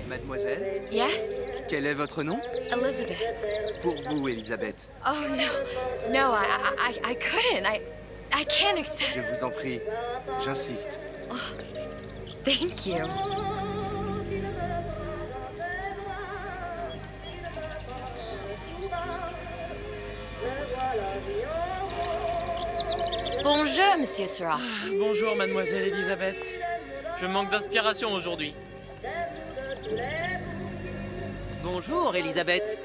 Mademoiselle? Yes? Quel est votre nom? Elizabeth. Pour vous, Elisabeth. Oh, no. No, I couldn't. I can't accept... Je vous en prie. J'insiste. Oh, thank you. Bonjour, Monsieur Surratt. Bonjour, mademoiselle Elisabeth. Je manque d'inspiration aujourd'hui. Bonjour, Elisabeth.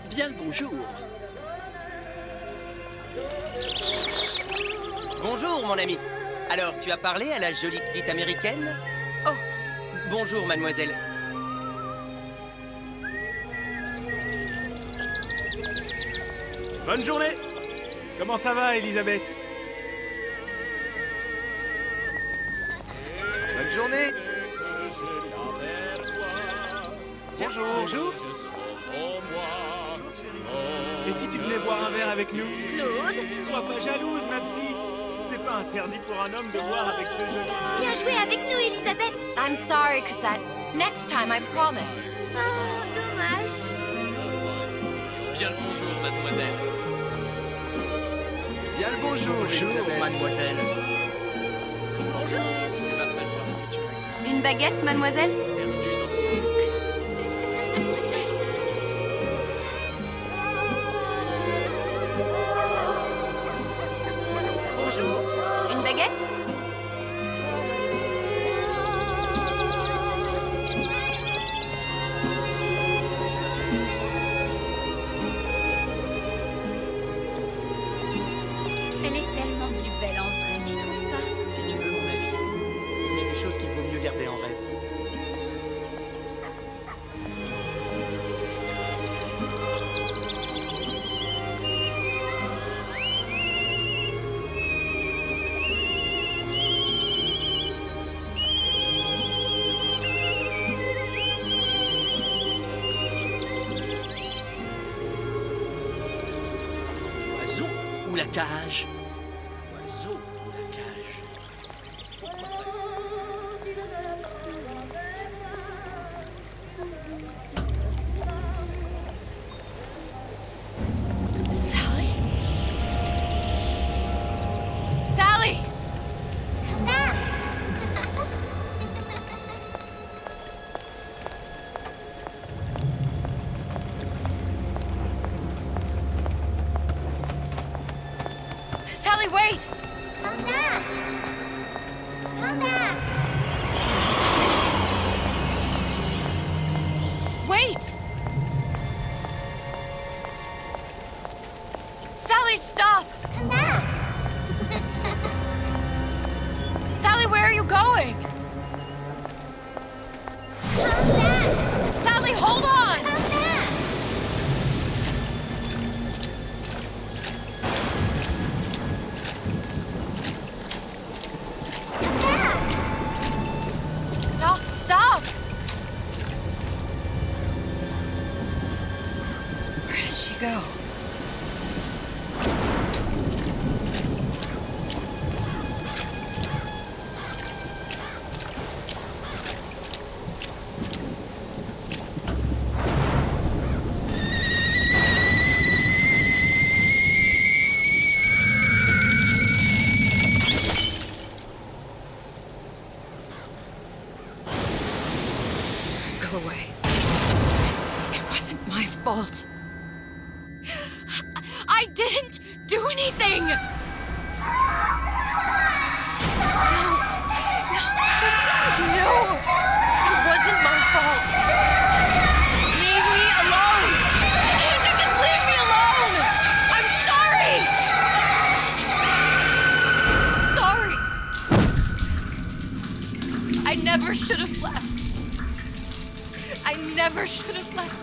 Bien le bonjour. Bonjour, mon ami. Alors, tu as parlé à la jolie petite américaine? Oh, bonjour, mademoiselle. Bonne journée! Comment ça va, Elisabeth? Bonne journée! Bonjour! Bonjour. Et si tu venais boire un verre avec nous? Claude, Sois pas jalouse, ma petite! C'est pas interdit pour un homme de boire avec deux jolies. viens jouer avec nous, Elisabeth. I'm sorry, Cassette. Next time, I promise. Oh, dommage. Bien le bonjour, mademoiselle. Bien le bonjour, Elisabeth. mademoiselle. Bonjour. Il va falloir que tu m'aies Une baguette, mademoiselle? perdu dans tes Bonjour. Une baguette? Elle est tellement plus belle en vrai, tu trouves pas? Si tu veux mon avis, il y a des choses qu'il vaut mieux garder en rêve. Oiseau ou la cage? Oiseau ou la cage? Sally? Sally! Sally, wait! Come back. Come back. Wait! Sally, stop! Come back. Sally, where are you going? Come back. Sally, hold on! Come back. Come back. Stop, stop! Where did she go? Go away. It wasn't my fault. I didn't do anything! No. No. It wasn't my fault. Leave me alone! Can't you just leave me alone? I'm sorry! I'm sorry. I never should have left. I never should have left.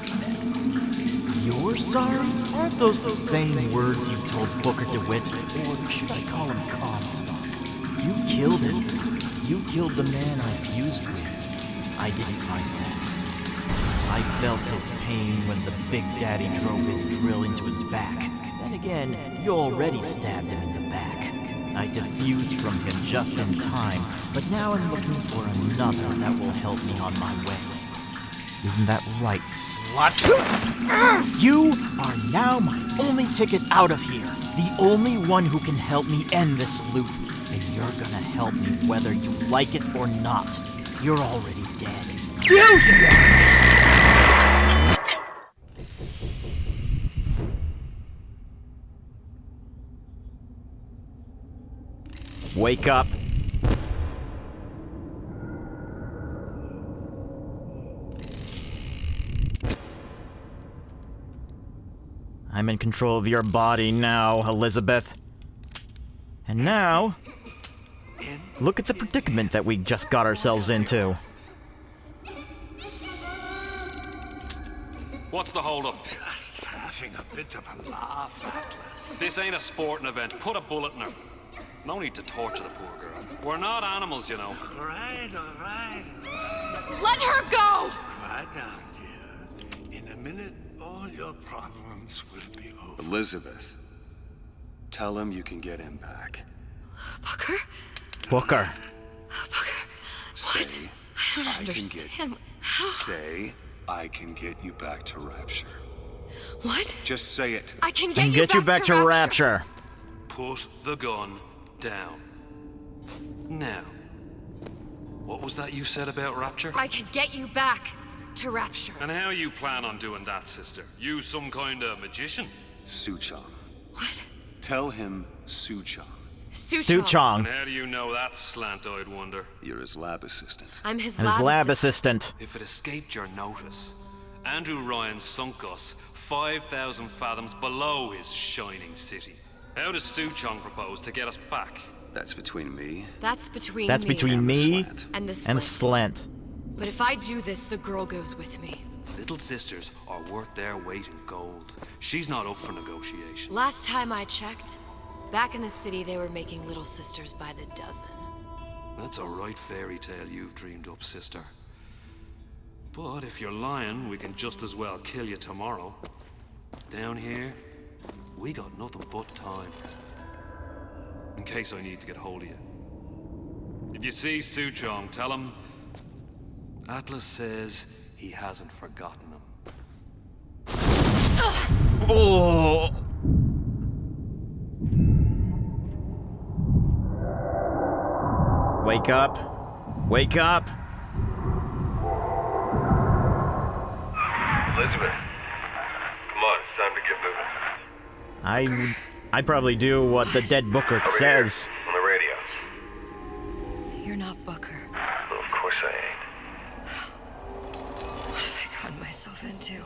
You're sorry? Aren't those the same words you told Booker DeWitt? Or should I call him Comstock? You killed it. You killed the man I fused with. I didn't find that. I felt his pain when the Big Daddy drove his drill into his back. Then again, you already stabbed him in the back. I defused from him just in time, but now I'm looking for another that will help me on my way. Isn't that right, slut? You are now my only ticket out of here. The only one who can help me end this loop. And you're gonna help me whether you like it or not. You're already dead. Fusion! Wake up. I'm in control of your body now, Elizabeth. And now, look at the predicament that we just got ourselves into. What's the holdup? Just having a bit of a laugh, Atlas. This ain't a sporting event. Put a bullet in her. No need to torture the poor girl. We're not animals, you know. All right. Let her go! Quiet down, dear. In a minute, all your problems will be over. Elizabeth, tell him you can get him back. Booker? Booker. Booker. Say, What? I don't understand. How? Say, I can get you back to Rapture. What? Just say it. I can And get you back to Rapture. Put the gun down. Now, what was that you said about Rapture? I can get you back to Rapture. And how you plan on doing that, sister? You some kind of magician? Suchong. What? Tell him Suchong. Suchong. And how do you know that, slant-eyed wonder? You're his lab assistant. I'm his lab assistant. If it escaped your notice, Andrew Ryan sunk us 5,000 fathoms below his shining city. How does Suchong propose to get us back? That's between me. That's between That's me between me and the and the Slint. But if I do this, the girl goes with me. Little sisters are worth their weight in gold. She's not up for negotiation. Last time I checked, back in the city, they were making little sisters by the dozen. That's a right fairy tale you've dreamed up, sister. But if you're lying, we can just as well kill you tomorrow. Down here, we got nothing but time. In case I need to get hold of you. If you see Suchong, tell him Atlas says he hasn't forgotten him. Oh. Wake up. Wake up. Elizabeth, come on, it's time to get moving. I'd probably do what the dead Booker says. Here, on the radio. You're not Booker. Well, of course I ain't. What have I gotten myself into?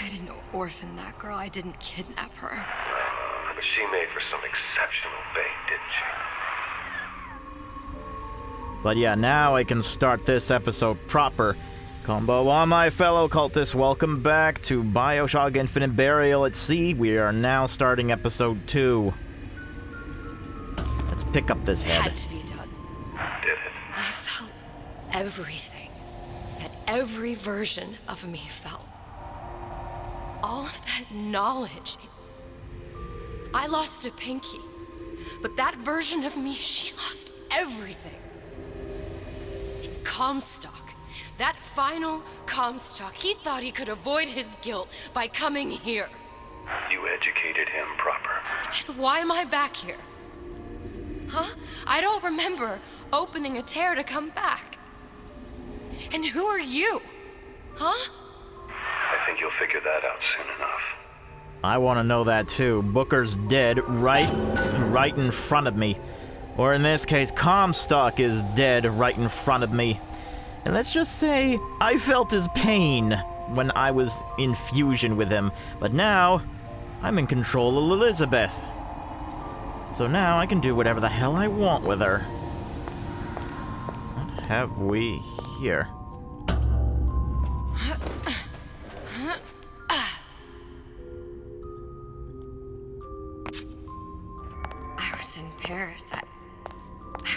I didn't orphan that girl. I didn't kidnap her. But she made for some exceptional bait, didn't she? But yeah, now I can start this episode proper. Combo on, my fellow cultists, welcome back to Bioshock Infinite Burial at Sea. We are now starting episode 2. Let's pick up this head. Had to be done. Did it? I felt everything that every version of me felt. All of that knowledge. I lost a pinky, but that version of me, she lost everything. And Comstock. That final Comstock, he thought he could avoid his guilt by coming here. You educated him proper. But then why am I back here? Huh? I don't remember opening a tear to come back. And who are you? Huh? I think you'll figure that out soon enough. I want to know that too. Booker's dead right in front of me. Or in this case, Comstock is dead right in front of me. And let's just say, I felt his pain when I was in fusion with him, but now, I'm in control of Elizabeth. So now I can do whatever the hell I want with her. What have we here? I was in Paris. I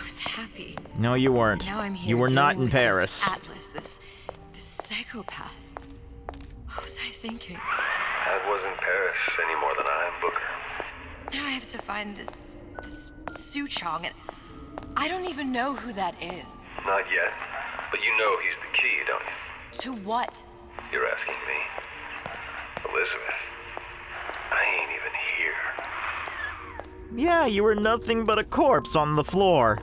was happy. No, you weren't. Now I'm here You were not dealing in with Paris. This Atlas, this psychopath. What was I thinking? I wasn't Paris any more than I am Booker. Now I have to find this Suchong, and I don't even know who that is. Not yet, but you know he's the key, don't you? To what? You're asking me. Elizabeth, I ain't even here. Yeah, you were nothing but a corpse on the floor.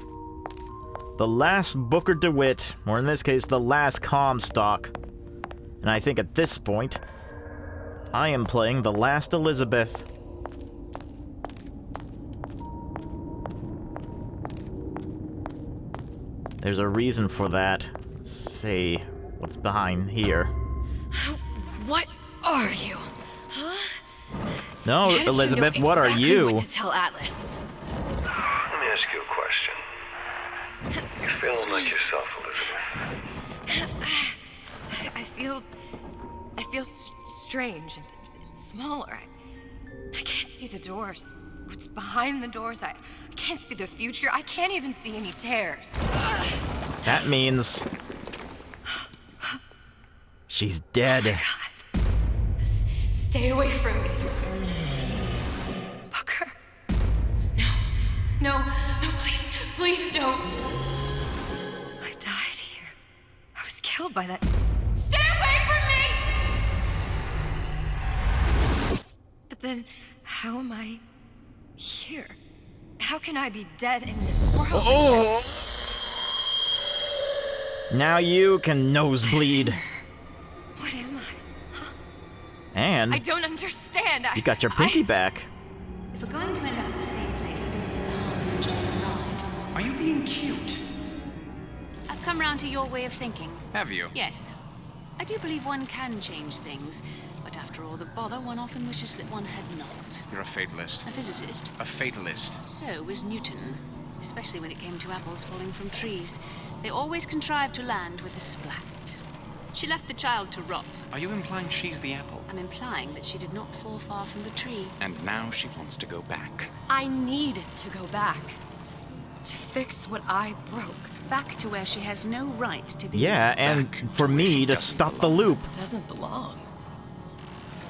The last Booker DeWitt, or in this case, the last Comstock. And I think at this point, I am playing the last Elizabeth. There's a reason for that. Let's see what's behind here. What are you? Huh? No, How did Elizabeth, you know what are exactly you? What to tell Atlas? Let me ask you a question. You feeling like yourself, Elizabeth? I feel strange and smaller. I can't see the doors. What's behind the doors? I can't see the future. I can't even see any tears. That means she's dead. Oh my God. Stay away from me. Booker. No, please don't. I died here. I was killed by that. Stay away from me! But then, how am I here? How can I be dead in this world? Oh! Now you can nosebleed. What am I? Huh? And I don't understand. you got your pinky back. If we're going to end up in the same place, it needs to harm and enjoy the ride. Are you being cute? I've come round to your way of thinking. Have you? Yes. I do believe one can change things, but after all the bother, one often wishes that one had not. You're a fatalist. A physicist. A fatalist. So was Newton, especially when it came to apples falling from trees. They always contrived to land with a splat. She left the child to rot. Are you implying she's the apple? I'm implying that she did not fall far from the tree. And now she wants to go back. I need to go back. To fix what I broke. Back to where she has no right to be. Yeah, and for me to stop the loop. Doesn't belong.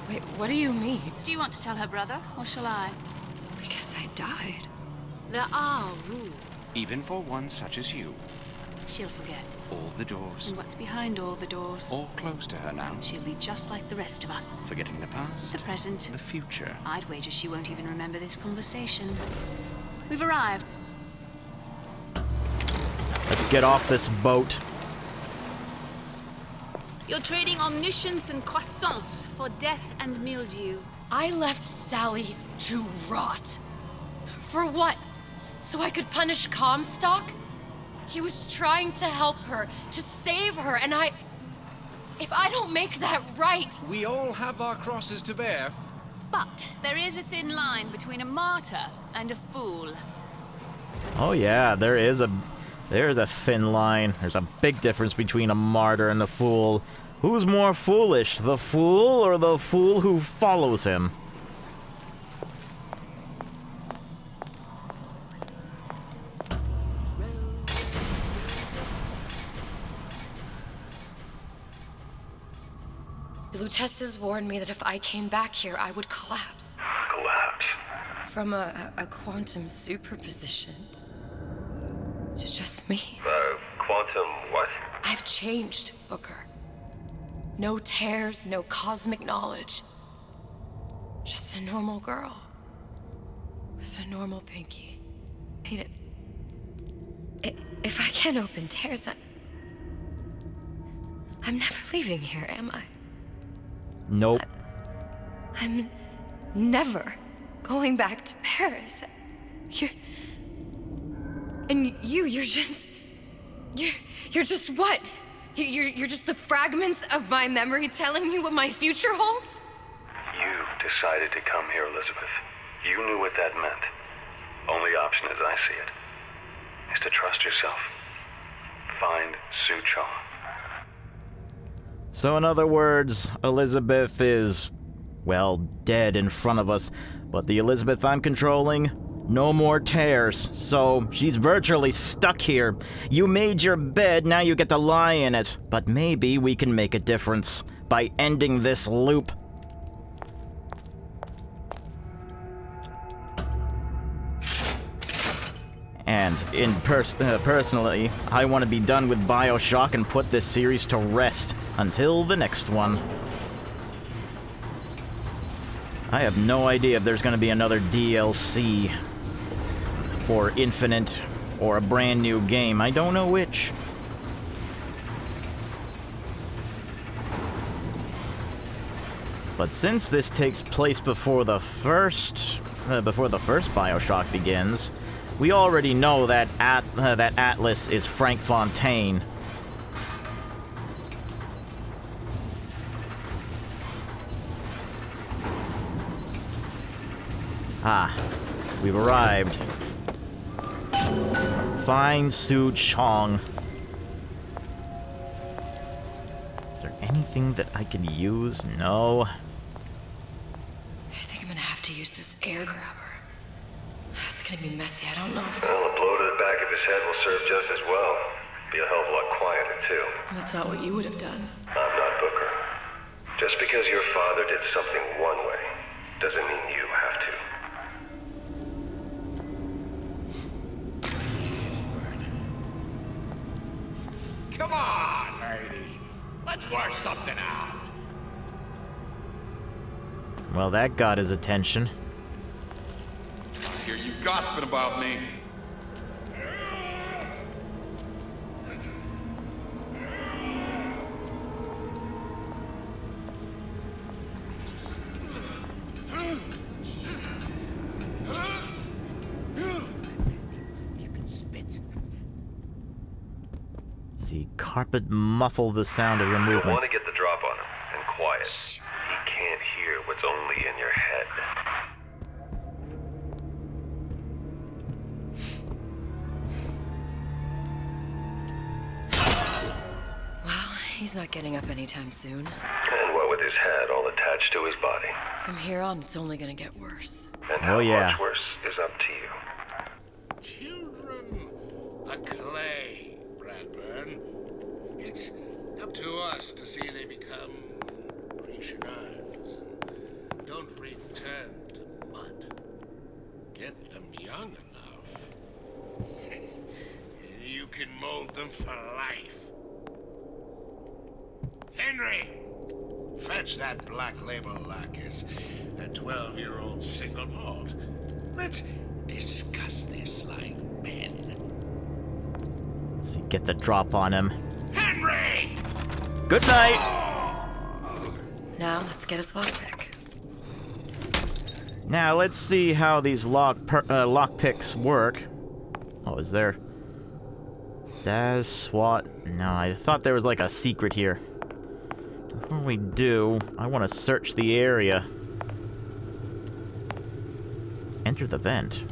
Wait, what do you mean? Do you want to tell her brother, or shall I? Because I died. There are rules. Even for one such as you. She'll forget. All the doors. And what's behind all the doors? All closed to her now. She'll be just like the rest of us. Forgetting the past. The present. The future. I'd wager she won't even remember this conversation. We've arrived. Let's get off this boat. You're trading omniscience and croissance for death and mildew. I left Sally to rot. For what? So I could punish Comstock? He was trying to help her, to save her, and if I don't make that right... We all have our crosses to bear. But there is a thin line between a martyr and a fool. Oh yeah, there's a thin line. There's a big difference between a martyr and a fool. Who's more foolish, the fool or the fool who follows him? Lutessa's warned me that if I came back here, I would collapse. Collapse? From a quantum superposition to just me. Quantum what? I've changed, Booker. No tears, no cosmic knowledge. Just a normal girl. With a normal pinky. If I can't open tears, I'm never leaving here, am I? Nope. I'm never going back to Paris. You're just what? You're just the fragments of my memory telling me what my future holds? You decided to come here, Elizabeth. You knew what that meant. Only option, as I see it, is to trust yourself. Find Suchong. So in other words, Elizabeth is, well, dead in front of us, but the Elizabeth I'm controlling No more tears, so she's virtually stuck here. You made your bed, now you get to lie in it. But maybe we can make a difference by ending this loop. And personally, I want to be done with Bioshock and put this series to rest until the next one. I have no idea if there's going to be another DLC for Infinite or a brand new game. I don't know which. But since this takes place before the first Bioshock begins, we already know that that Atlas is Frank Fontaine. Ah, we've arrived. Fine Su Chong. Is there anything that I can use? No. I think I'm gonna have to use this air grabber. It's gonna be messy, I don't know if... Well, a blow to the back of his head will serve just as well. Be a hell of a lot quieter, too. That's not what you would have done. I'm not Booker. Just because your father did something one way, doesn't mean you have to. Come on, lady. Let's work something out. Well, that got his attention. I hear you gossiping about me. The carpet muffle the sound of your You'll movement. want to get the drop on him, and quiet. He can't hear what's only in your head. Well, he's not getting up anytime soon. And what with his head all attached to his body. From here on, it's only gonna get worse. And how Oh, yeah. much worse is up to you. Children, the clay, Bradburn. It's up to us to see they become Grecianized and don't return to mud. Get them young enough. You can mold them for life. Henry, fetch that black label lacquers, that 12-year-old single malt. Let's discuss this like men. Let's see, get the drop on him. Henry! Good night! Now, let's get his lockpick. Now, let's see how these lockpicks work. Oh, is there... Daz, SWAT... No, I thought there was like a secret here. Before we do, I want to search the area. Enter the vent.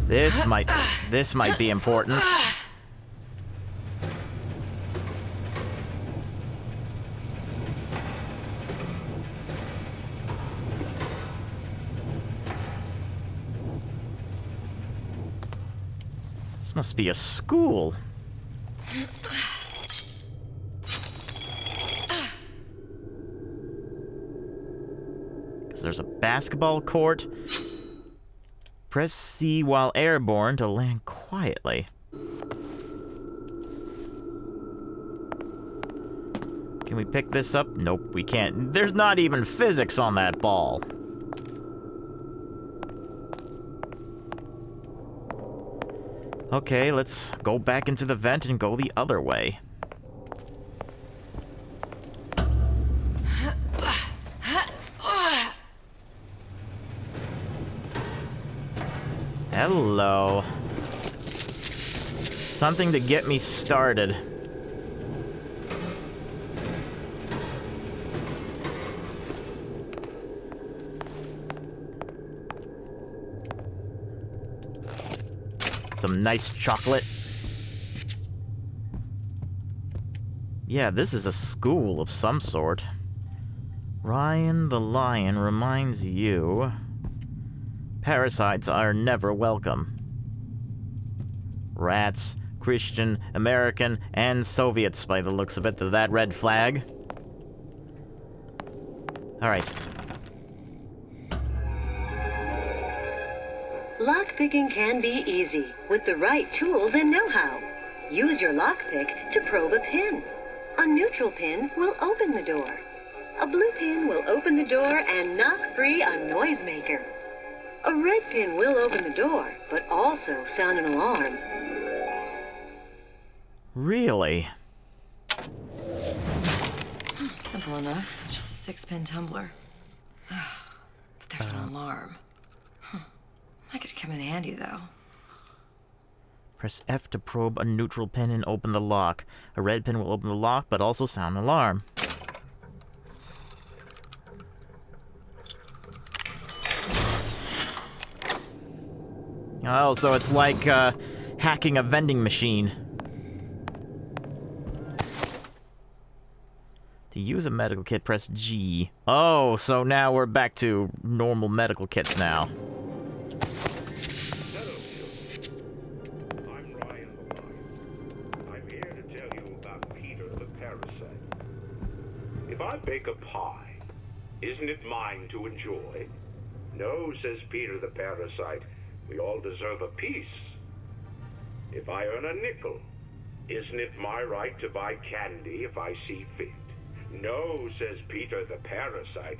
This might be important. This must be a school. Because there's a basketball court. Press C while airborne to land quietly. Can we pick this up? Nope, we can't. There's not even physics on that ball. Okay, let's go back into the vent and go the other way. Hello. Something to get me started. Some nice chocolate. Yeah, this is a school of some sort. Ryan the Lion reminds you... Parasites are never welcome. Rats, Christian, American, and Soviets, by the looks of it, to that red flag. Alright. Lockpicking can be easy with the right tools and know-how. Use your lockpick to probe a pin. A neutral pin will open the door. A blue pin will open the door and knock free a noisemaker. A red pin will open the door, but also sound an alarm. Really? Simple enough. Just a 6-pin tumbler. But there's an alarm. That could come in handy, though. Press F to probe a neutral pin and open the lock. A red pin will open the lock, but also sound an alarm. Oh, so it's like hacking a vending machine. To use a medical kit, press G. Oh, so now we're back to normal medical kits now. I'm Ryan the Lion. I'm here to tell you about Peter the Parasite. If I bake a pie, isn't it mine to enjoy? No, says Peter the Parasite. We all deserve a piece. If I earn a nickel, isn't it my right to buy candy if I see fit? No, says Peter the Parasite.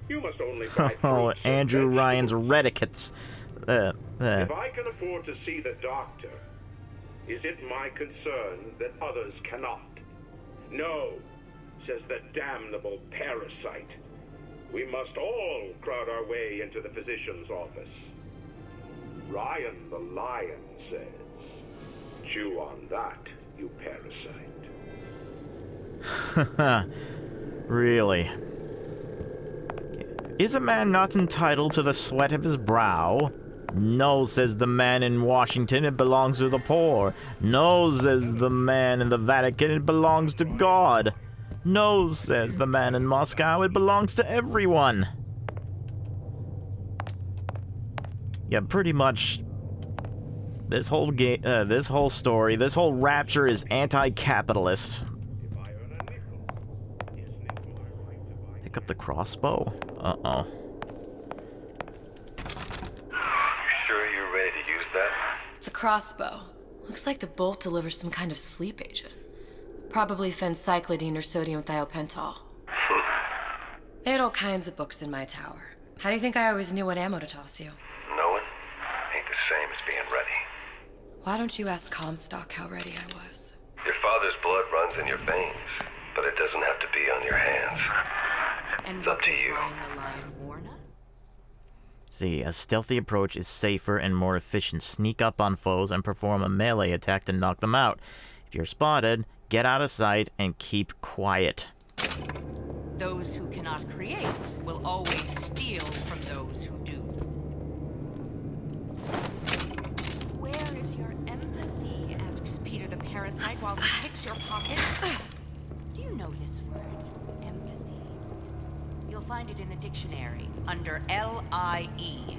You must only buy Oh, fruits and Andrew vegetables. Ryan's retiquettes. If I can afford to see the doctor, is it my concern that others cannot? No, says the damnable parasite. We must all crowd our way into the physician's office. Ryan the Lion says, chew on that, you parasite. Really? Is a man not entitled to the sweat of his brow? No, says the man in Washington, it belongs to the poor. No, says the man in the Vatican, it belongs to God. No, says the man in Moscow, it belongs to everyone. Yeah, pretty much. This whole game, this whole story, this whole Rapture is anti-capitalist. Pick up the crossbow. Uh-oh. Sure you're ready to use that? It's a crossbow. Looks like the bolt delivers some kind of sleep agent. Probably phencyclidine or sodium thiopental. They had all kinds of books in my tower. How do you think I always knew what ammo to toss you? Knowing ain't the same as being ready. Why don't you ask Comstock how ready I was? Your father's blood runs in your veins, but it doesn't have to be on your hands. And it's up to you. Ryan the Lion warn us? See, a stealthy approach is safer and more efficient. Sneak up on foes and perform a melee attack to knock them out. If you're spotted, get out of sight and keep quiet. Those who cannot create will always steal from those who do. Where is your empathy? Asks Peter the Parasite while he picks your pocket. Do you know this word? Empathy. You'll find it in the dictionary under L-I-E.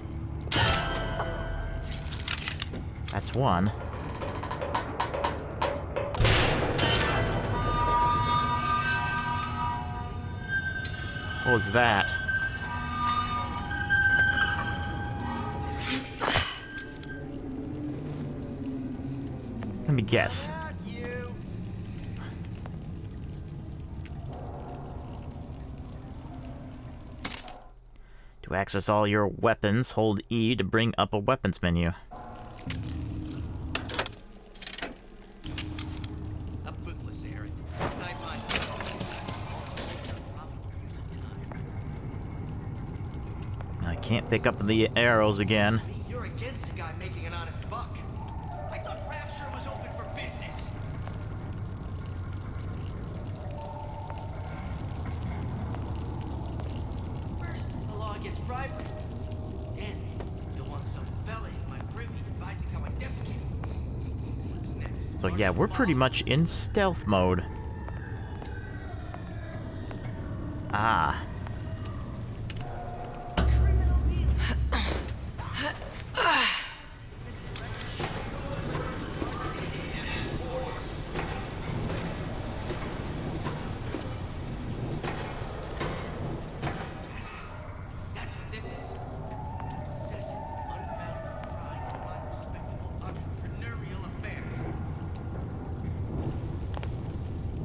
That's one. What was that? Let me guess. To access all your weapons, hold E to bring up a weapons menu. A bootless errand. Snipe my I can't pick up the arrows again. You're against a guy making an honest buck. I thought Rapture was open for business. First, the law gets bribery. Then, you'll want some fella in my privy advising how I defecate. What's next? So yeah, we're pretty much in stealth mode. Ah.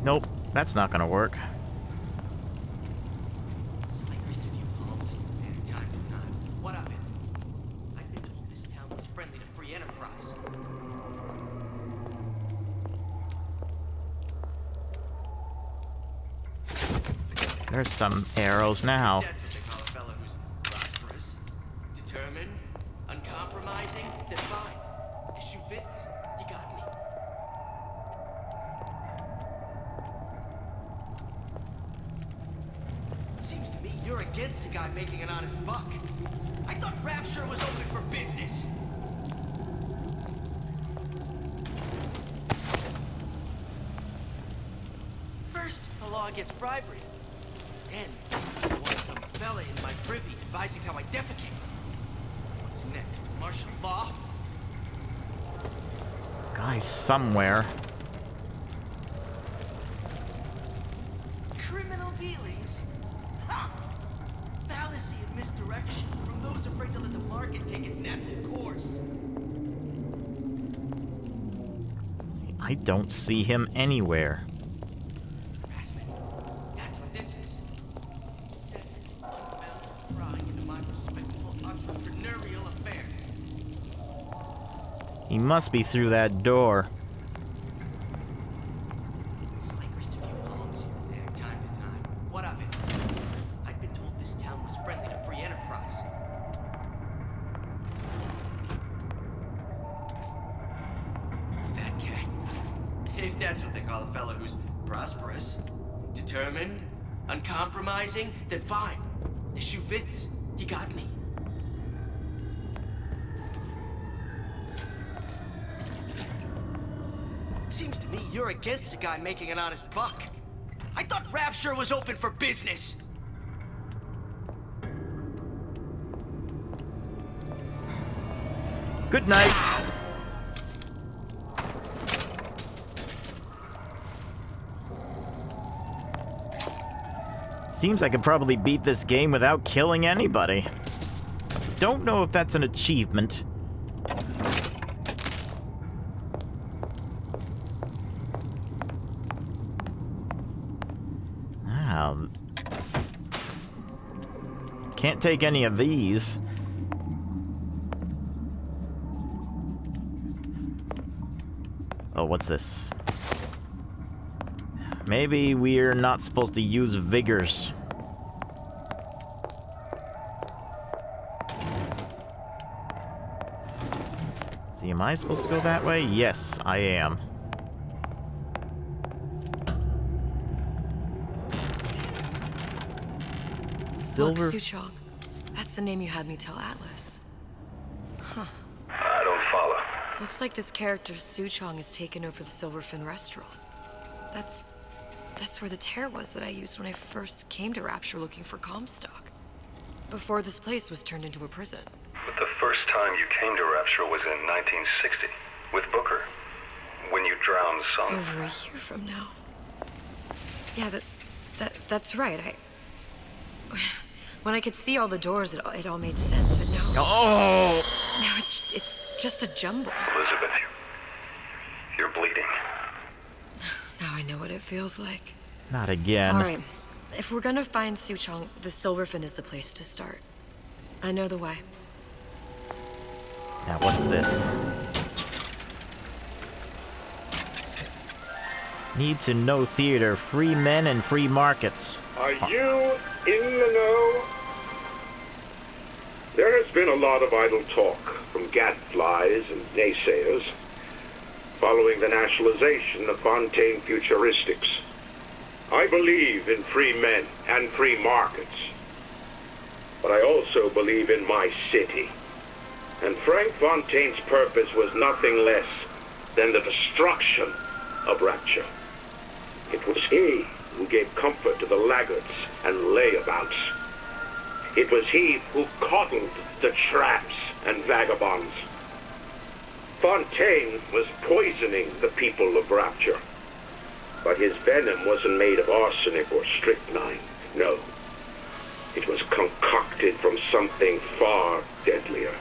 Nope, that's not gonna work. So I graced a few palms from time to time. What of it? I've been told this town was friendly to free enterprise. There's some arrows now. That's what they call a fellow who's prosperous, determined, uncompromising, then fine. The shoe fits, you got me. Seems to me you're against a guy making an honest buck. I thought Rapture was open for business. First, the law gets bribery. Then, I want some fella in my privy advising how I defecate. What's next? Martial law? Guy somewhere. Criminal dealings? Ha! Fallacy and misdirection from those afraid to let the market take its natural course. See, I don't see him anywhere. That's what this is. Incessant, unbound prying into my respectable entrepreneurial affairs. He must be through that door. So I graced a few palms here and there, time to time. What of it? I'd been told this town was friendly to free enterprise. Fat cat. If that's what they call a fellow who's prosperous, determined, uncompromising, then fine. The shoe fits, you got me. Seems to me you're against a guy making an honest buck. I thought Rapture was open for business. Good night. Seems I could probably beat this game without killing anybody. Don't know if that's an achievement. Can't take any of these. Oh, what's this? Maybe we're not supposed to use vigors. See, am I supposed to go that way? Yes, I am. Look, Suchong. That's the name you had me tell Atlas. Huh. I don't follow. Looks like this character Suchong has taken over the Silverfin restaurant. That's where the tear was that I used when I first came to Rapture looking for Comstock. Before this place was turned into a prison. But the first time you came to Rapture was in 1960, with Booker. When you drowned some... Over a year from now. Yeah, that's right. When I could see all the doors, it all made sense, but now... Oh! Now it's just a jumble. Elizabeth, you're bleeding. Now I know what it feels like. Not again. All right. If we're gonna find Suchong, the Silverfin is the place to start. I know the way. Now, what's this? Need to know theater, free men and free markets. Are you in the know? There has been a lot of idle talk from gadflies and naysayers following the nationalization of Fontaine Futuristics. I believe in free men and free markets, but I also believe in my city. And Frank Fontaine's purpose was nothing less than the destruction of Rapture. It was he who gave comfort to the laggards and layabouts. It was he who coddled the tramps and vagabonds. Fontaine was poisoning the people of Rapture. But his venom wasn't made of arsenic or strychnine. No. It was concocted from something far deadlier.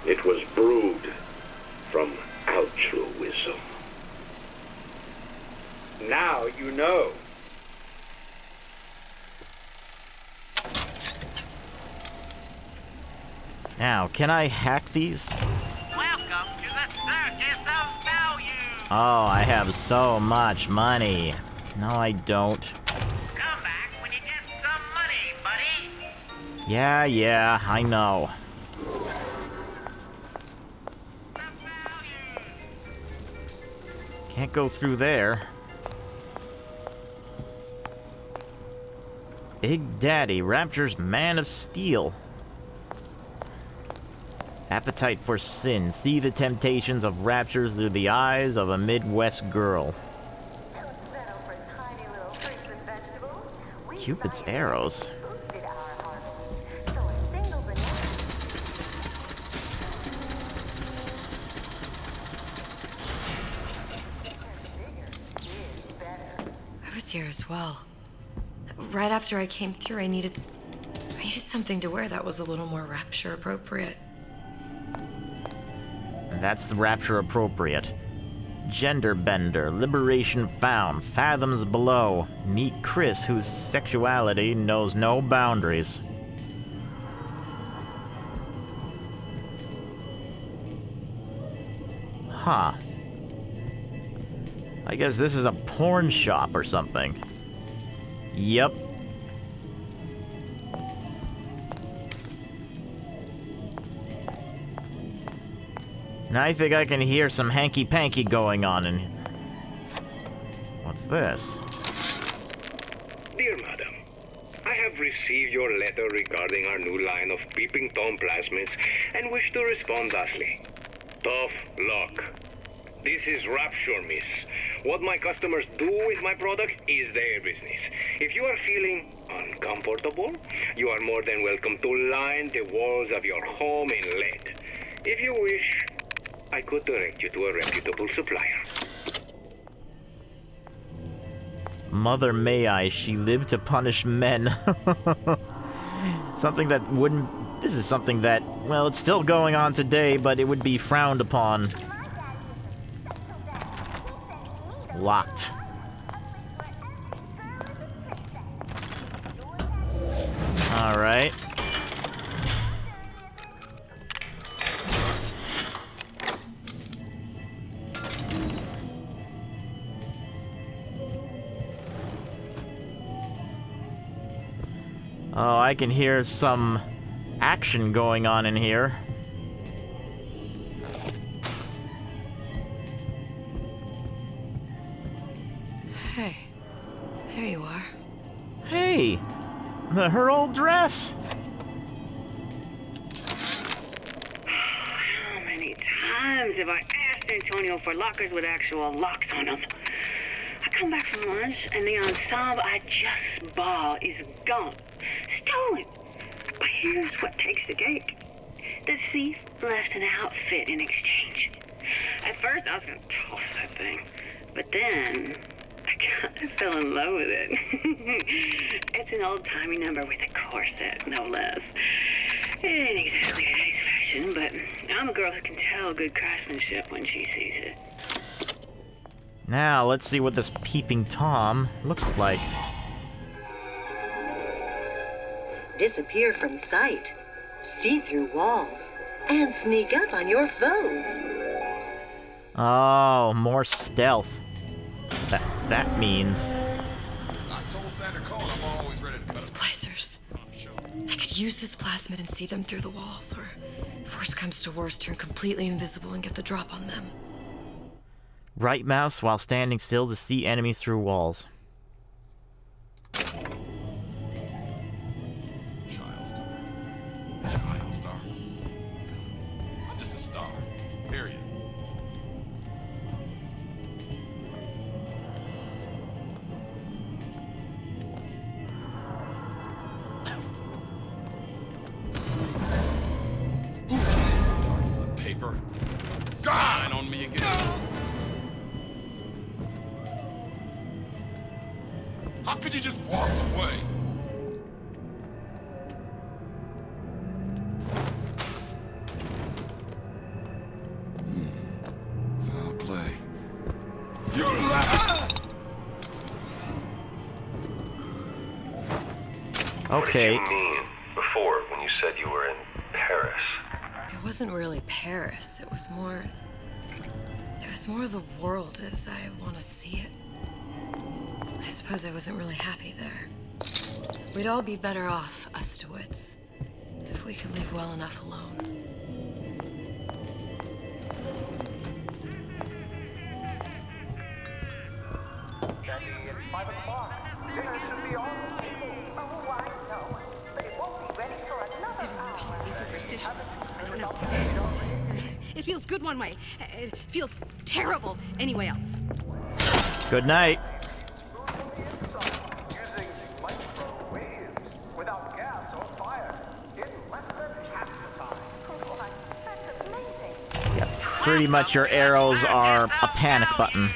It was brewed from altruism. Now you know. Now, can I hack these? Welcome to the circus of value. Oh, I have so much money. No, I don't. Come back when you get some money, buddy. Yeah, I know. Can't go through there. Big Daddy, Rapture's Man of Steel. Appetite for sin. See the temptations of Rapture through the eyes of a Midwest girl. Cupid's arrows. I was here as well. Right after I came through, I needed something to wear that was a little more Rapture appropriate. That's the Rapture appropriate. Gender bender, liberation found, fathoms below. Meet Chris, whose sexuality knows no boundaries. Huh. I guess this is a porn shop or something. Yep. Now I think I can hear some hanky-panky going on in... What's this? Dear Madam, I have received your letter regarding our new line of Peeping Tom plasmids and wish to respond thusly. Tough luck. This is Rapture, miss. What my customers do with my product is their business. If you are feeling uncomfortable, you are more than welcome to line the walls of your home in lead. If you wish, I could direct you to a reputable supplier. Mother may I, she lived to punish men. Something that wouldn't... This is something that, well, it's still going on today, but it would be frowned upon. Locked. Alright. Oh, I can hear some action going on in here. Hey, there you are. Hey, her old dress. How many times have I asked Antonio for lockers with actual locks on them? I come back from lunch and the ensemble I just bought is gone. Stolen. But here's what takes the cake. The thief left an outfit in exchange. At first I was gonna toss that thing, but then I kind of fell in love with it. It's an old-timey number with a corset, no less. It ain't exactly today's fashion, but I'm a girl who can tell good craftsmanship when she sees it. Now, let's see what this Peeping Tom looks like. Disappear from sight, see through walls, and sneak up on your foes. Oh, more stealth. That means... Splicers. I could use this plasmid and see them through the walls, or if worst comes to worst, turn completely invisible and get the drop on them. Right mouse while standing still to see enemies through walls. Child star. I'm just a star. Period. Dark paper. Sign on me again. How could you just walk away? Foul play. You lie! Okay. What did you mean before when you said you were in Paris? It wasn't really Paris. It was more of the world as I want to see it. I suppose I wasn't really happy there. We'd all be better off, us DeWitts, if we could leave well enough alone. Daddy, it's 5 o'clock. Dinner should be on the table. Oh, I know. But it won't be ready for another hour. Calls me superstitious. I don't know. It feels good one way. It feels terrible anyway else. Good night. Using microwaves without gas or fire in less than half the time. Oh, that's amazing. Yeah, pretty much your arrows are a panic button.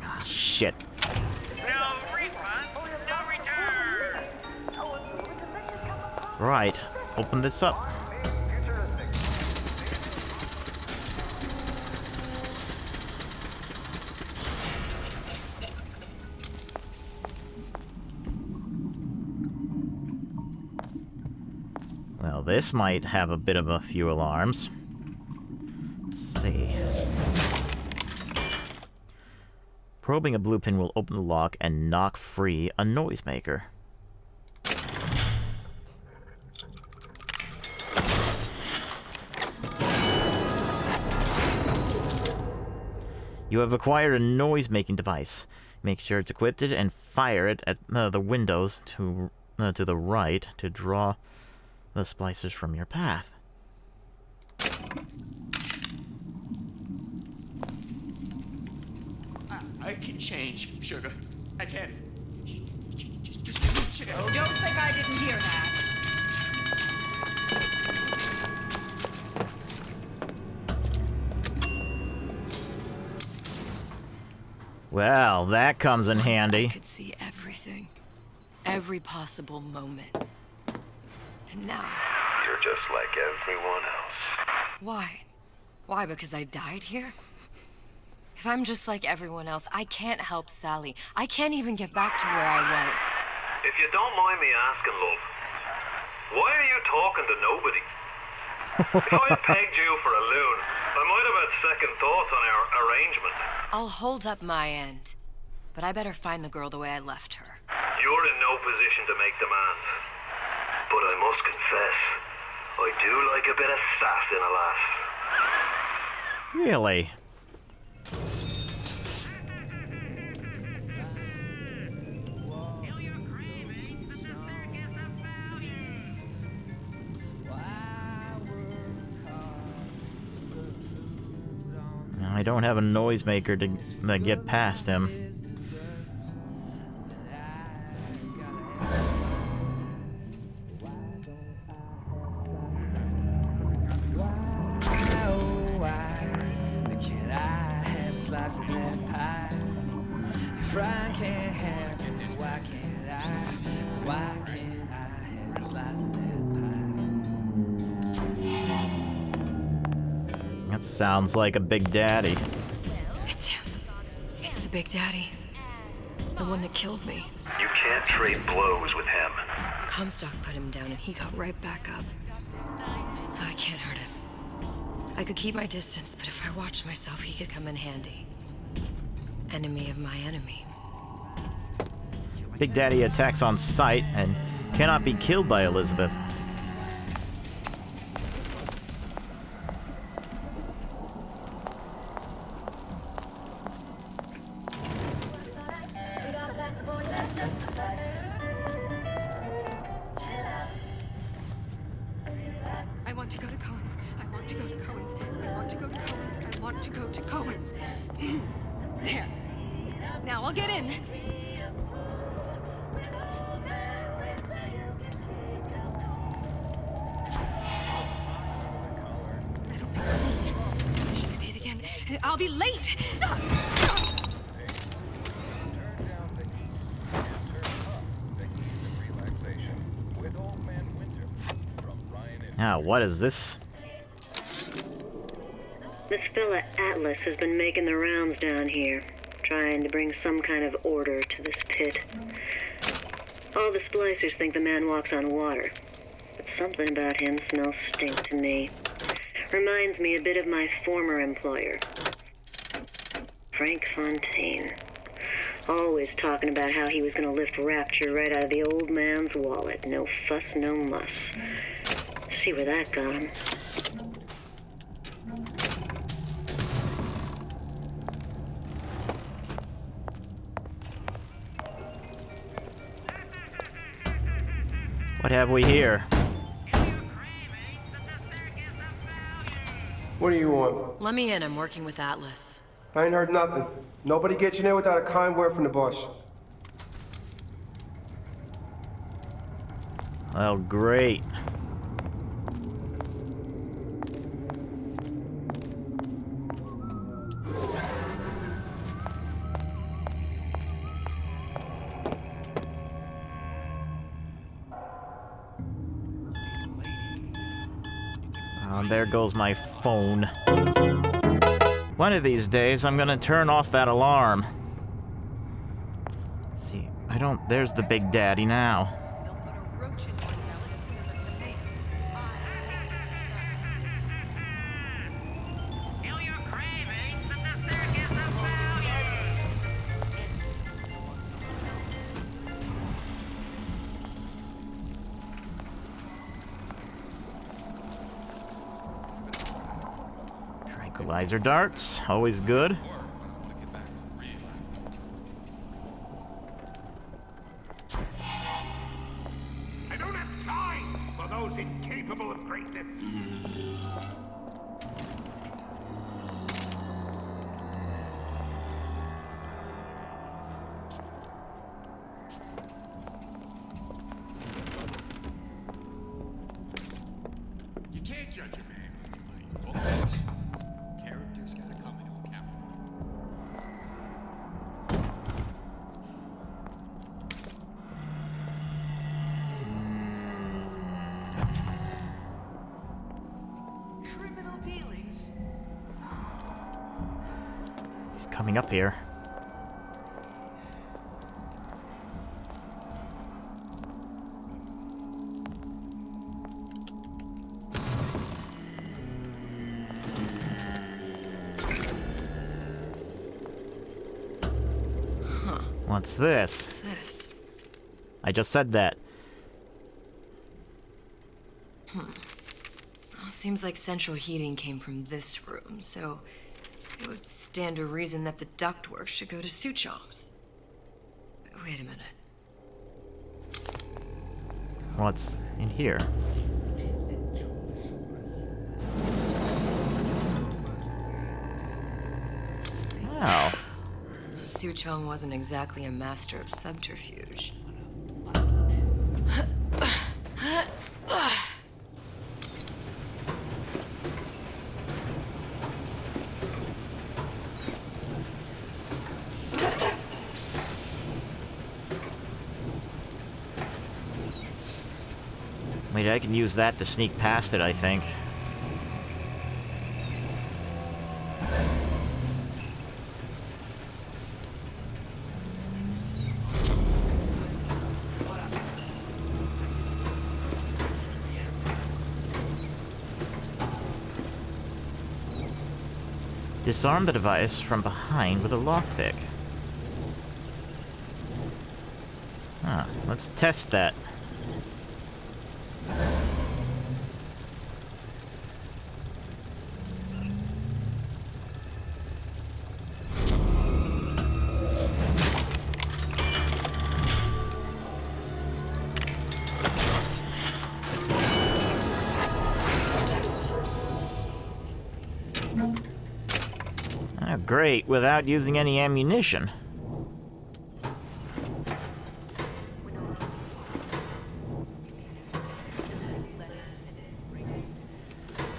Ah, shit. No refund, no return. Right, open this up. Well, this might have a bit of a few alarms. Let's see. Probing a blue pin will open the lock and knock free a noisemaker. You have acquired a noise-making device. Make sure it's equipped and fire it at the windows to the right to draw the splicers from your path. I can change, sugar. I can. Sugar. Oh, don't think I didn't hear that. Well, that comes in Once handy. I could see everything. Every possible moment. And now... You're just like everyone else. Why? Why, because I died here? If I'm just like everyone else, I can't help Sally. I can't even get back to where I was. If you don't mind me asking, love, why are you talking to nobody? If I pegged you for a loon, I might have had second thoughts on our arrangement. I'll hold up my end. But I better find the girl the way I left her. You're in no position to make demands. But I must confess, I do like a bit of sass in a lass. Really? I don't have a noisemaker to get past him. That sounds like a Big Daddy. It's him. It's the Big Daddy. The one that killed me. You can't trade blows with him. Comstock put him down and he got right back up. I can't hurt him. I could keep my distance, but if I watched myself, he could come in handy. Enemy of my enemy. Big Daddy attacks on sight and cannot be killed by Elizabeth. I want to go to Cohen's. I want to go to Cohen's. I want to go to Cohen's. I want to go to Cohen's. There. Now I'll get in. I don't think should I bathe again? I'll be late. Now, what is this? This fella Atlas has been making the rounds down here, trying to bring some kind of order to this pit. All the splicers think the man walks on water, but something about him smells stink to me. Reminds me a bit of my former employer, Frank Fontaine. Always talking about how he was gonna lift Rapture right out of the old man's wallet. No fuss, no muss. See where that got him. What have we here? What do you want? Let me in. I'm working with Atlas. I ain't heard nothing. Nobody gets you in without a kind word from the boss. Well, great. There goes my phone. One of these days, I'm gonna turn off that alarm. See, there's the Big Daddy now. Tranquilizer darts, always good. I don't have time for those incapable of greatness. You can't judge a man by his books. Character's gotta come into account. Criminal dealings. He's coming up here. What's this? What's this? I just said that. Well, seems like central heating came from this room, so it would stand to reason that the ductwork should go to Suchong's. Wait a minute. What's in here? Wow. Suchong wasn't exactly a master of subterfuge. Wait, I can use that to sneak past it, I think. Disarm the device from behind with a lockpick. Huh, let's test that. Great, without using any ammunition.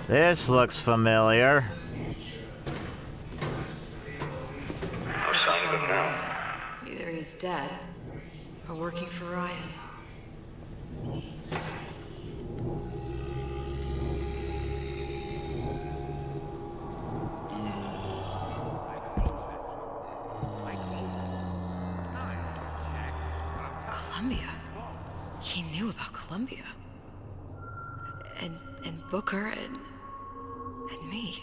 This looks familiar. No sign of him now. Either he's dead or working for Ryan. Columbia. He knew about Columbia. And Booker and me.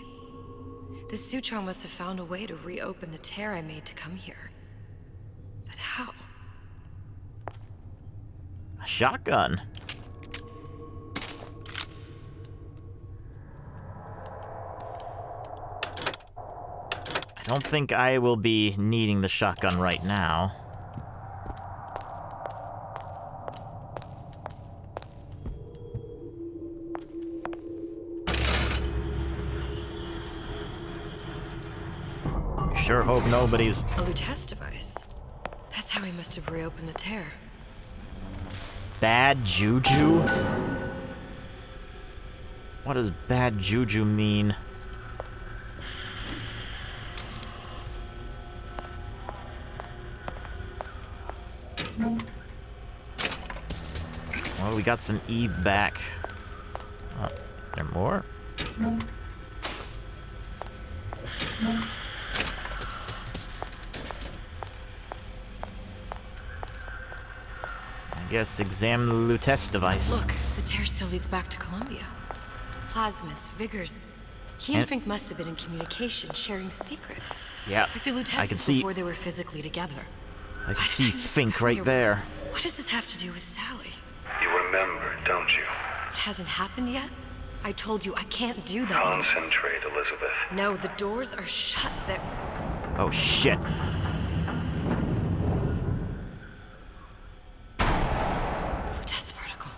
This Suchong must have found a way to reopen the tear I made to come here. But how? A shotgun. I don't think I will be needing the shotgun right now. Sure hope nobody's... A Lutece device. That's how he must have reopened the tear. Bad juju? What does bad juju mean? Well, we got some E back. Oh, is there more? I guess examine the Lutece device. Look, the tear still leads back to Columbia. Plasmids, vigors. He and Fink must have been in communication, sharing secrets. Yeah, like the I can Luteces see. before they were physically together. I can see Fink right there. What does this have to do with Sally? You remember, don't you? It hasn't happened yet? I told you I can't do that. Concentrate, Elizabeth. No, the doors are shut. They're... Oh, shit. Lutece particle.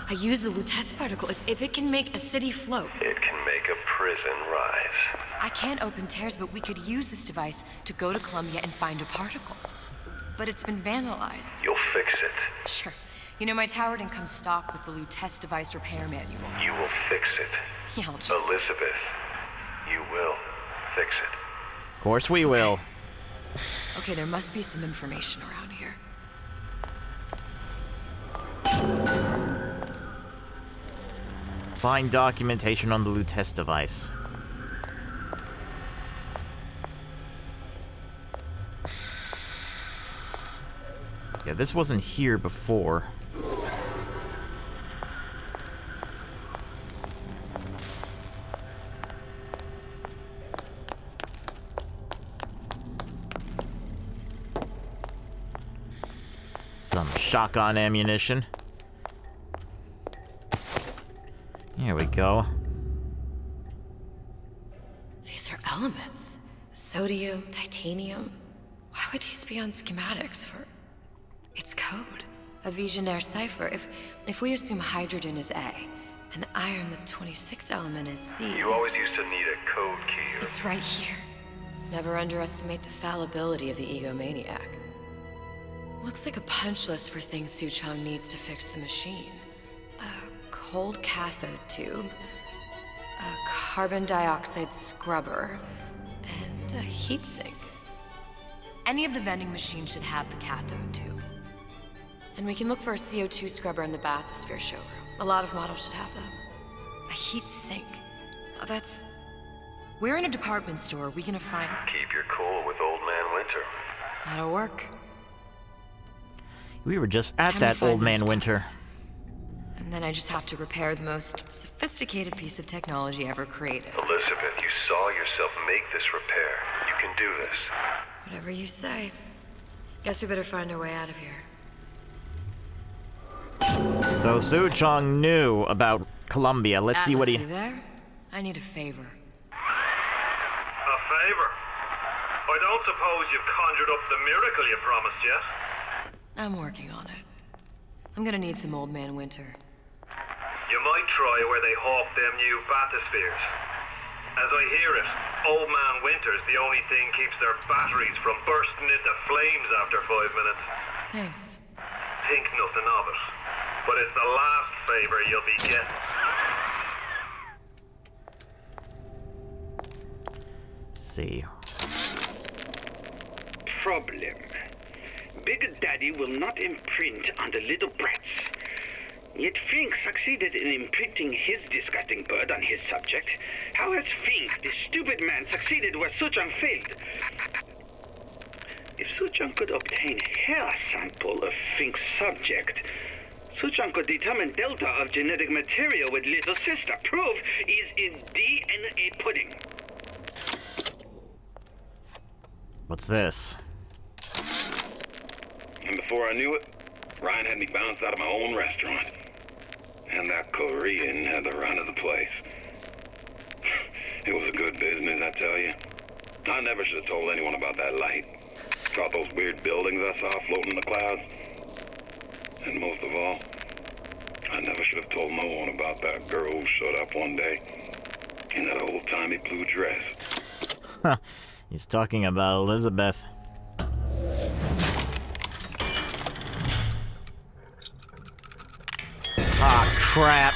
I use the Lutece particle. If it can make a city float. It can make a prison rise. I can't open tears, but we could use this device to go to Columbia and find a particle. But it's been vandalized. You'll fix it. Sure. You know, my tower didn't come stocked with the Lutece device repair manual. You will fix it. Yeah, I'll just... Elizabeth, you will fix it. Of course we will. Okay, there must be some information around here. Find documentation on the Lutece device. Yeah, this wasn't here before. Some shotgun ammunition. Here we go. These are elements. Sodium, titanium. Why would these be on schematics for... It's code. A Visionaire cipher. If we assume hydrogen is A, and iron, the 26th element, is C... You always used to need a code key. It's right here. Never underestimate the fallibility of the egomaniac. Looks like a punch list for things Suchong needs to fix the machine. A cold cathode tube, a carbon dioxide scrubber, and a heatsink. Any of the vending machines should have the cathode tube. And we can look for a CO2 scrubber in the bathysphere showroom. A lot of models should have them. A heat sink. Oh, that's... We're in a department store. We gonna find... Keep your cool with Old Man Winter. That'll work. We were just at that Old Man Winter. And then I just have to repair the most sophisticated piece of technology ever created. Elizabeth, you saw yourself make this repair. You can do this. Whatever you say. Guess we better find our way out of here. So Suchong knew about Columbia. Let's see what he... You there? I need a favor. A favor? I don't suppose you've conjured up the miracle you promised yet? I'm working on it. I'm gonna need some Old Man Winter. You might try where they hawk them new bathyspheres. As I hear it, Old Man Winter's the only thing keeps their batteries from bursting into flames after 5 minutes. Thanks. Think nothing of it. But it's the last favor you'll be getting. See. Problem. Big Daddy will not imprint on the little brats. Yet Fink succeeded in imprinting his disgusting bird on his subject. How has Fink, this stupid man, succeeded where Suchong failed? If Suchan could obtain hair sample of Fink's subject, Suchan could determine delta of genetic material with little sister. Proof is in DNA pudding. What's this? And before I knew it, Ryan had me bounced out of my own restaurant. And that Korean had the run of the place. It was a good business, I tell you. I never should have told anyone about that light. About those weird buildings I saw floating in the clouds. And most of all, I never should have told no one about that girl who showed up one day in that old-timey blue dress. Huh. He's talking about Elizabeth. Ah, crap.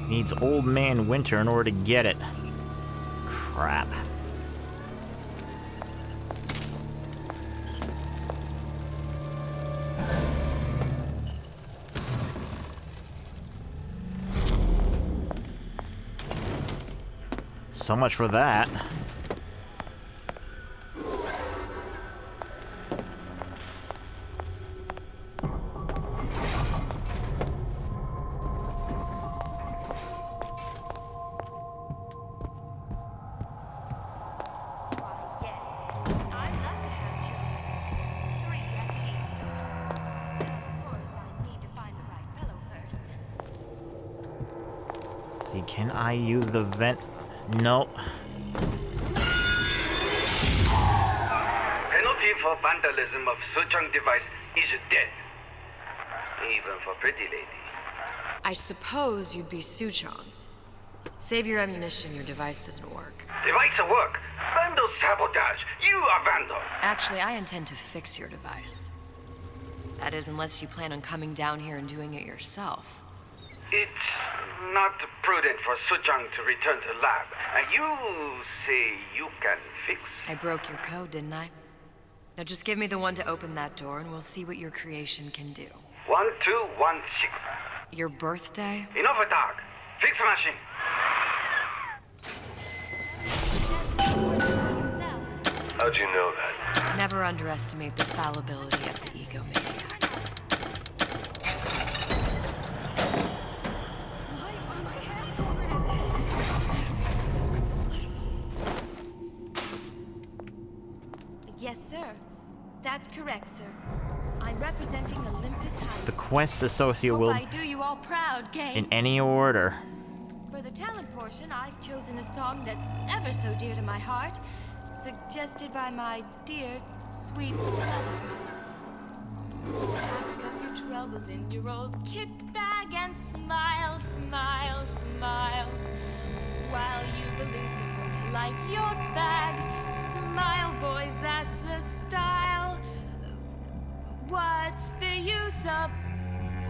Needs Old Man Winter in order to get it. Crap. So much for that. See, can I use the vent? No. Penalty for vandalism of Suchang device is death. Even for pretty lady. I suppose you'd be Suchong. Save your ammunition, your device doesn't work. Device at work. Vandal sabotage. You are vandal. Actually, I intend to fix your device. That is, unless you plan on coming down here and doing it yourself. It's not prudent for Suchang to return to lab. You say you can fix? I broke your code, didn't I? Now just give me the one to open that door and we'll see what your creation can do. 1216. Your birthday? Enough attack. Fix machine. How'd you know that? Never underestimate the fallibility of the egomaniac. Yes, sir. That's correct, sir. I'm representing Olympus Heights. The quest associate Hope will I do you all proud, gang. in any order. For the talent portion, I've chosen a song that's ever so dear to my heart, suggested by my dear, sweet mother. Pack up your troubles in your old kit bag and smile, smile, smile. While you've a Lucifer to light your fag. Smile, boys, that's the style. What's the use of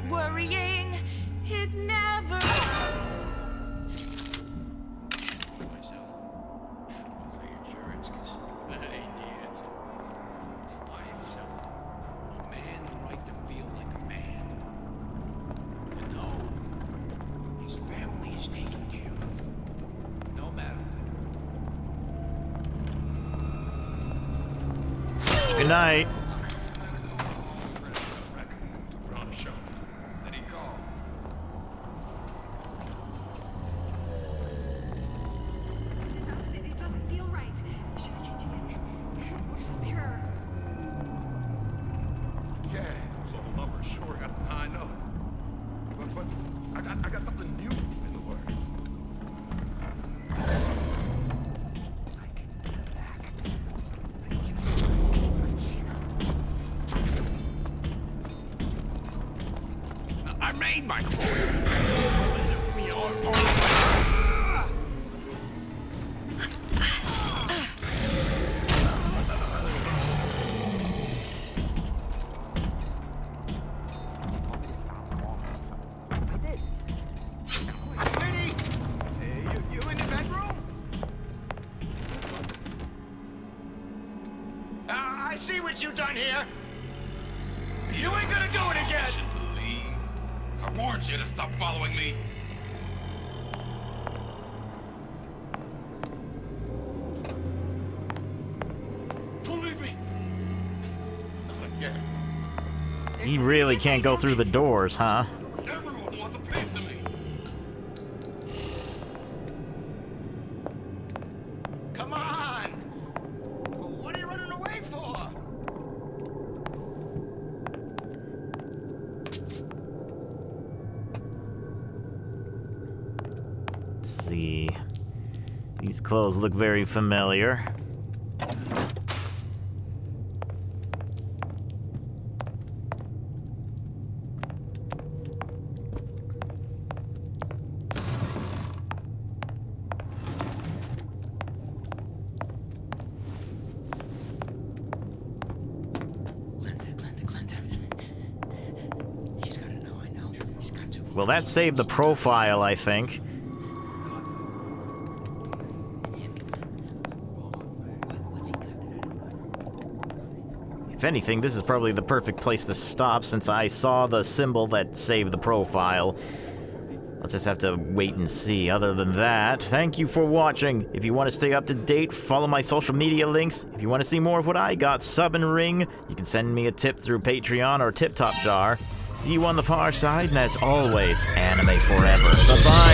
worrying? It never... Good night. It doesn't feel right. Should I change again? Or some mirror? find my boy. We are You in the bedroom? I see what you done here. You ain't gonna do it again. to leave. I warned you to stop following me. Don't leave me. Not again. He really can't go through the doors, huh? Everyone wants a piece of me. Come on. What are you running away for? Let's see. These clothes look very familiar. Well, that saved the profile, I think. If anything, this is probably the perfect place to stop since I saw the symbol that saved the profile. I'll just have to wait and see. Other than that, thank you for watching. If you want to stay up to date, follow my social media links. If you want to see more of what I got, sub and ring. You can send me a tip through Patreon or Tip Top Jar. See you on the far side, and as always, anime forever. Bye-bye.